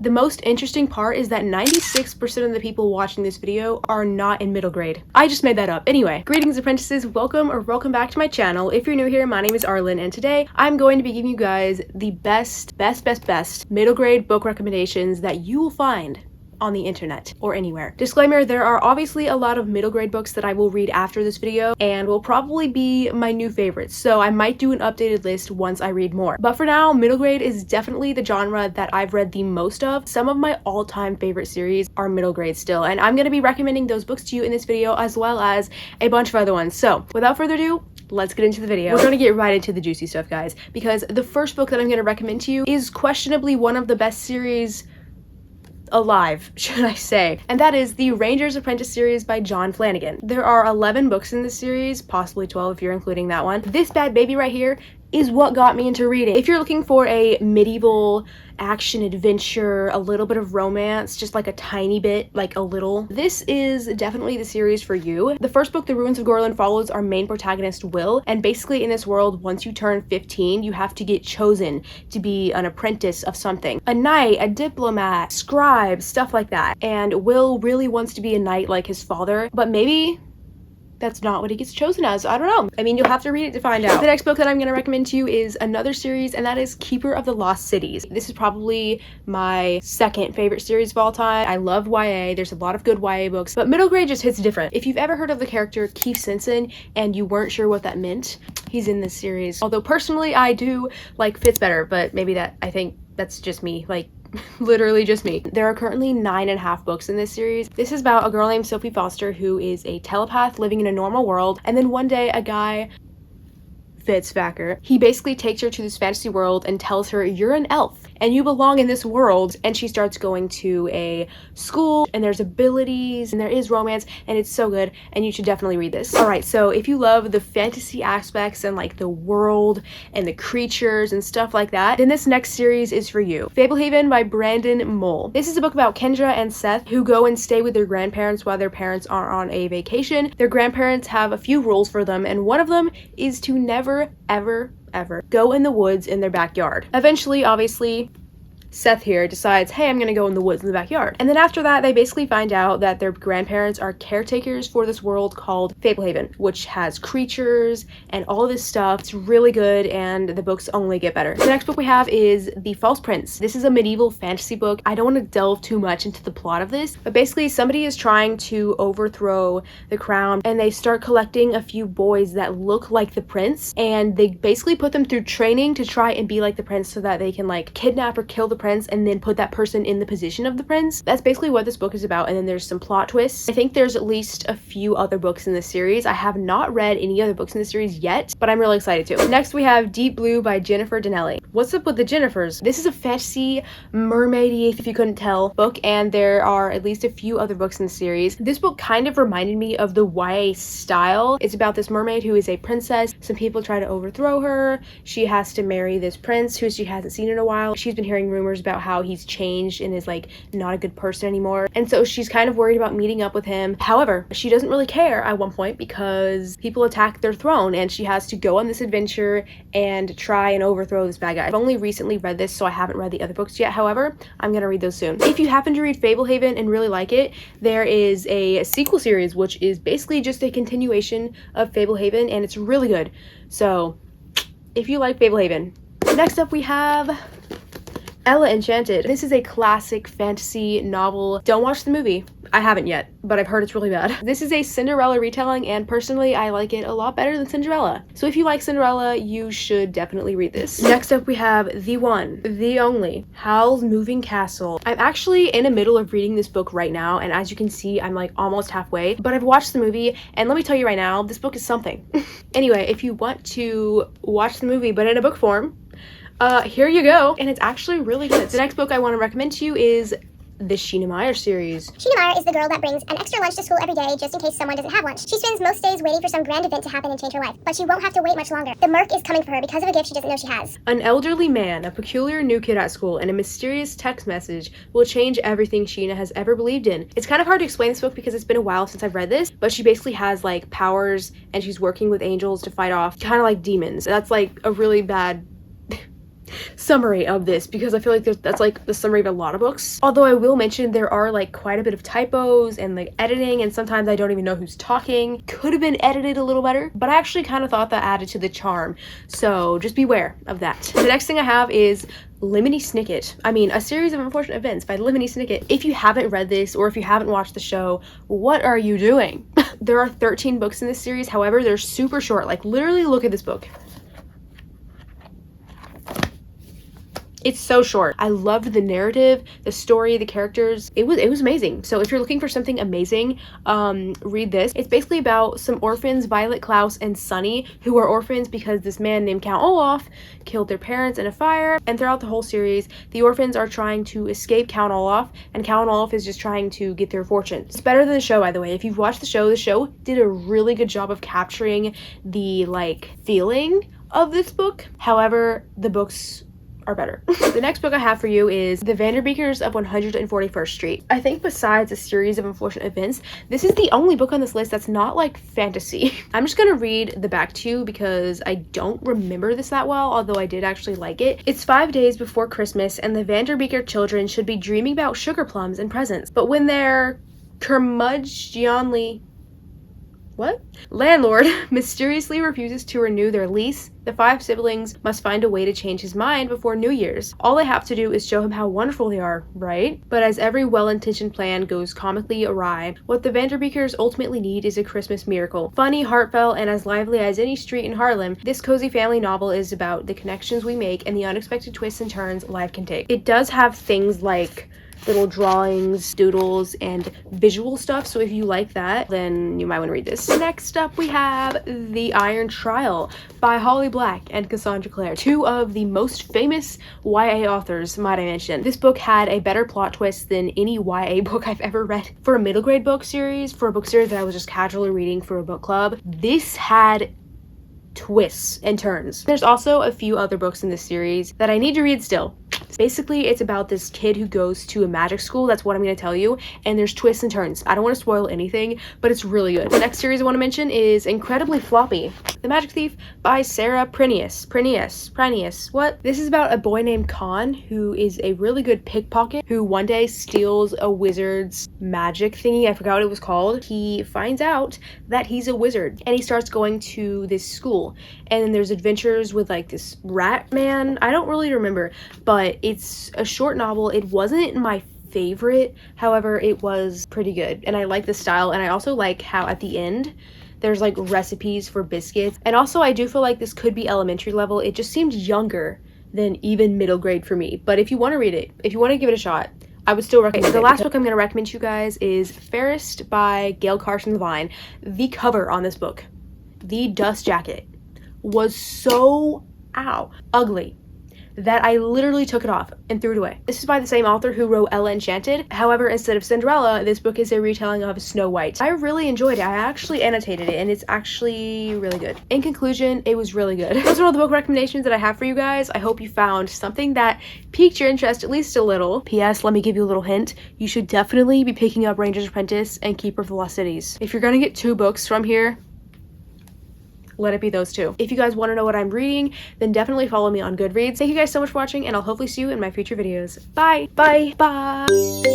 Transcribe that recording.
The most interesting part is that 96% of the people watching this video are not in middle grade. I just made that up. Anyway, greetings apprentices, welcome back to my channel. If you're new here, my name is Arlin, and today I'm going to be giving you guys the best middle grade book recommendations that you will find on the internet or anywhere. Disclaimer, there are obviously a lot of middle grade books that I will read after this video and will probably be my new favorites, so I might do an updated list once I read more. But for now, middle grade is definitely the genre that I've read the most of. Some of my all-time favorite series are middle grade still, and I'm going to be recommending those books to you in this video as well as a bunch of other ones. So without further ado, let's get into the video. We're gonna get right into the juicy stuff, guys, because the first book that I'm gonna recommend to you is questionably one of the best series alive, should I say, and that is the Ranger's Apprentice series by John Flanagan. There are 11 books in this series, possibly 12 if you're including that one. This bad baby right here is what got me into reading. If you're looking for a medieval action adventure, a little bit of romance, just like a tiny bit, like a little, this is definitely the series for you. The first book, The Ruins of Gorlin, follows our main protagonist, Will, and basically in this world, once you turn 15, you have to get chosen to be an apprentice of something. A knight, a diplomat, scribe, stuff like that. And Will really wants to be a knight like his father, but maybe that's not what he gets chosen as. I don't know. I mean, you'll have to read it to find out. The next book that I'm going to recommend to you is another series, and that is Keeper of the Lost Cities. This is probably my second favorite series of all time. I love YA. There's a lot of good YA books, but middle grade just hits different. If you've ever heard of the character Keith Simpson and you weren't sure what that meant, he's in this series. Although personally, I do like Fitz better, but maybe I think that's just me. Like, literally just me. There are currently 9.5 books in this series. This is about a girl named Sophie Foster who is a telepath living in a normal world, and then one day a guy, Fitzbacker, he basically takes her to this fantasy world and tells her, you're an elf and you belong in this world, and she starts going to a school and there's abilities and there is romance and it's so good, and you should definitely read this. Alright, so if you love the fantasy aspects and like the world and the creatures and stuff like that, then this next series is for you. Fablehaven by Brandon Mole. This is a book about Kendra and Seth who go and stay with their grandparents while their parents are on a vacation. Their grandparents have a few rules for them, and one of them is to never ever go in the woods in their backyard. Eventually, obviously, Seth here decides, hey, I'm gonna go in the woods in the backyard. And then after that, they basically find out that their grandparents are caretakers for this world called Fablehaven, which has creatures and all this stuff. It's really good, and the books only get better. The next book we have is The False Prince. This is a medieval fantasy book. I don't want to delve too much into the plot of this, but basically somebody is trying to overthrow the crown, and they start collecting a few boys that look like the prince, and they basically put them through training to try and be like the prince so that they can like kidnap or kill the prince and then put that person in the position of the prince. That's basically what this book is about, and then there's some plot twists. I think there's at least a few other books in this series. I have not read any other books in the series yet, but I'm really excited to. Next we have Deep Blue by Jennifer Donnelly. What's up with the Jennifers? This is a fantasy mermaidy, if you couldn't tell, book, and there are at least a few other books in the series. This book kind of reminded me of the YA style. It's about this mermaid who is a princess. Some people try to overthrow her. She has to marry this prince who she hasn't seen in a while. She's been hearing rumors about how he's changed and is like not a good person anymore, and so she's kind of worried about meeting up with him. However, she doesn't really care at one point because people attack their throne, and she has to go on this adventure and try and overthrow this bad guy. I've only recently read this, so I haven't read the other books yet. However, I'm gonna read those soon. If you happen to read Fablehaven and really like it, there is a sequel series which is basically just a continuation of Fablehaven, and it's really good. So if you like Fablehaven. Next up we have Ella Enchanted. This is a classic fantasy novel. Don't watch the movie. I haven't yet, but I've heard it's really bad. This is a Cinderella retelling, and personally, I like it a lot better than Cinderella. So if you like Cinderella, you should definitely read this. Next up, we have the one, the only, Howl's Moving Castle. I'm actually in the middle of reading this book right now, and as you can see, I'm like almost halfway, but I've watched the movie, and let me tell you right now, this book is something. Anyway, if you want to watch the movie, but in a book form, here you go, and it's actually really good. The next book I want to recommend to you is the Sheena Meyer series. Sheena Meyer is the girl that brings an extra lunch to school every day just in case someone doesn't have lunch. She spends most days waiting for some grand event to happen and change her life, but she won't have to wait much longer. The Merc is coming for her because of a gift she doesn't know she has. An elderly man, a peculiar new kid at school, and a mysterious text message will change everything Sheena has ever believed in. It's kind of hard to explain this book because it's been a while since I've read this, but she basically has like powers and she's working with angels to fight off kind of like demons. That's like a really bad summary of this, because I feel like that's like the summary of a lot of books. Although I will mention there are like quite a bit of typos and like editing, and sometimes I don't even know who's talking. Could have been edited a little better, but I actually kind of thought that added to the charm. So just beware of that. The next thing I have is Lemony Snicket. I mean, A Series of Unfortunate Events by Lemony Snicket. If you haven't read this, or if you haven't watched the show, what are you doing? There are 13 books in this series. However, they're super short. Like, literally look at this book. It's so short. I loved the narrative, the story, the characters. It was amazing. So if you're looking for something amazing, read this. It's basically about some orphans, Violet, Klaus, and Sunny, who are orphans because this man named Count Olaf killed their parents in a fire. And throughout the whole series, the orphans are trying to escape Count Olaf, and Count Olaf is just trying to get their fortunes. It's better than the show, by the way. If you've watched the show did a really good job of capturing the like feeling of this book. However, the books are better. The next book I have for you is The Vanderbeekers of 141st Street. I think besides A Series of Unfortunate Events, this is the only book on this list that's not like fantasy. I'm just gonna read the back to you because I don't remember this that well, although I did actually like it. It's 5 days before Christmas, and the Vanderbeeker children should be dreaming about sugar plums and presents. But when their curmudgeonly landlord mysteriously refuses to renew their lease, the 5 siblings must find a way to change his mind before New Year's. All they have to do is show him how wonderful they are, right? But as every well-intentioned plan goes comically awry, what the Vanderbeekers ultimately need is a Christmas miracle. Funny, heartfelt, and as lively as any street in Harlem, this cozy family novel is about the connections we make and the unexpected twists and turns life can take. It does have things like little drawings, doodles, and visual stuff, so if you like that, then you might want to read this. Next up, we have The Iron Trial by Holly Black and Cassandra Clare, 2 of the most famous YA authors, might I mention. This book had a better plot twist than any YA book I've ever read. For a middle grade book series, for a book series that I was just casually reading for a book club, this had twists and turns. There's also a few other books in this series that I need to read still. Basically, it's about this kid who goes to a magic school. That's what I'm going to tell you. And there's twists and turns. I don't want to spoil anything, but it's really good. The next series I want to mention is Incredibly Floppy, The Magic Thief by Sarah Prenius. What? This is about a boy named Khan who is a really good pickpocket who one day steals a wizard's magic thingy. I forgot what it was called. He finds out that he's a wizard and he starts going to this school. And then there's adventures with like this rat man. I don't really remember, but it's a short novel. It wasn't my favorite, however, it was pretty good. And I like the style, and I also like how at the end there's like recipes for biscuits. And also I do feel like this could be elementary level. It just seemed younger than even middle grade for me. But if you want to read it, if you want to give it a shot, I would still recommend it. The last book I'm going to recommend to you guys is Fairest by Gail Carson Devine. The cover on this book, the dust jacket, was so ugly that I literally took it off and threw it away. This is by the same author who wrote Ella Enchanted. However, instead of Cinderella, this book is a retelling of Snow White. I really enjoyed it. I actually annotated it, and it's actually really good. In conclusion, it was really good. Those are all the book recommendations that I have for you guys. I hope you found something that piqued your interest at least a little. P.S. Let me give you a little hint. You should definitely be picking up Ranger's Apprentice and Keeper of the Lost Cities. If you're gonna get 2 books from here, let it be those 2. If you guys want to know what I'm reading, then definitely follow me on Goodreads. Thank you guys so much for watching, and I'll hopefully see you in my future videos. Bye! Bye! Bye!